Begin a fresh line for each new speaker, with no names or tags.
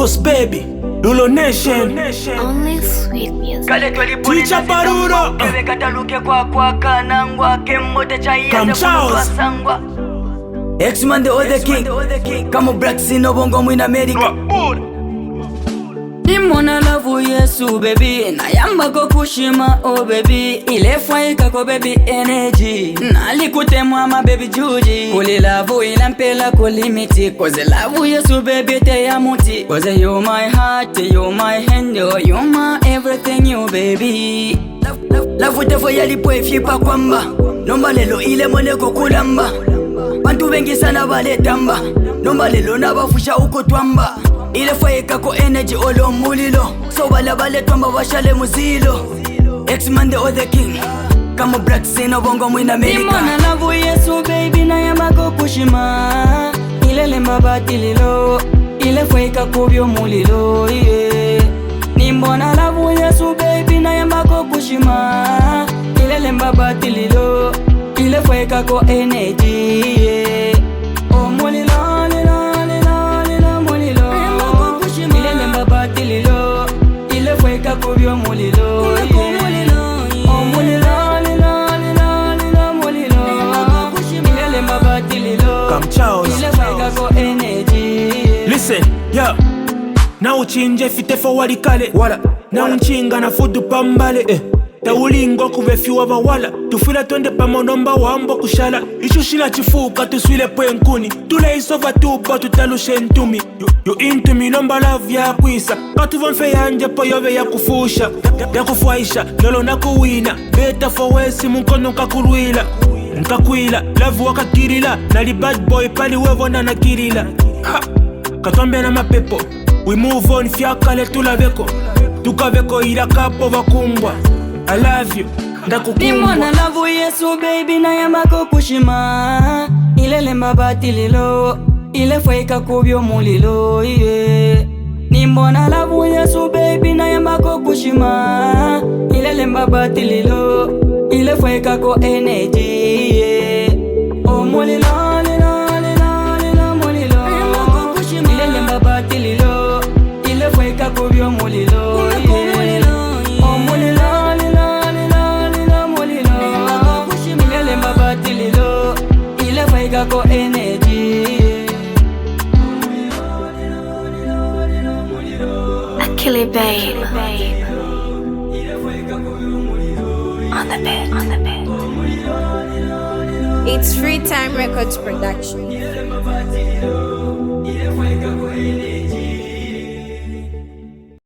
Boss Baby, Lulo Nation,
Only sweet music.
Teacher Paruro, Come Charles,
X-Man the other king. Kama Braxi no bongo mu in America. Nimona love Yesu baby, na yamba ko kushima oh baby, ile faika ko baby energy, nalikutemwa ma baby juji, kuli love ilampela kulimiti, cause love Yesu baby te ya muti, cause you my heart, you my hand, you my everything you baby. Love tefo yalipo ifyipa kwamba, nomba lelo ile mwone kukulamba, bantu bengi sana bale tamba, nomba lelo nabafusha uko twamba, ile faika ko energy olo mulilo, so bale twamba bashale muzilo. X-Man the other king, kama Braxi no bongo mu in America. Nimona love Yesu baby na yamako kushima, ile lemba batililo, ile faika kubyo mulilo, yeah. Nimona love Yesu baby na yamako kushima, ile lemba batililo, ile faika ko energy, yeah. Oh mulilo ile faika kubyo mulilo, oh mulilo ile lemba batililo,
Come Charles,
ile faika ko energy.
Listen, yeah. Na uchinje fite forward kale wala, na unchinga na fudu pambale taulingo kuvefyuwa bawala, tufila twende pamonomba wambo kushala, ishushila chifuka tuswile pwenkuni, tule isova tupa tutalushe ntumi. You into me nomba love ya kwisa, katuvonfe yanje po yove ya kufusha, ya kufuaisha, lolo na kuwina, beta fowesi munkono kakurwila, nkakwila, love wakakirila, nali bad boy pali wevo na nakirila. Katwambe na mapepo, we move on fyakale tulaveko, tukaveko ila kapo vakumbwa. I love you, ndakukumbwa.
Nimona love Yesu baby na yamako kushima, ile lemba batililo, ile faika kubyo mulilo, yeah. Nimona love Yesu baby na yamako kushima, ile lemba batililo, ile faika ko energy, yeah. Oh mulilo ile lemba batililo, ile faika kubyo mulilo, yeah. Oh mulilo ile faika ko energy.
Akili babe. On the bed. It's Free Time Records production.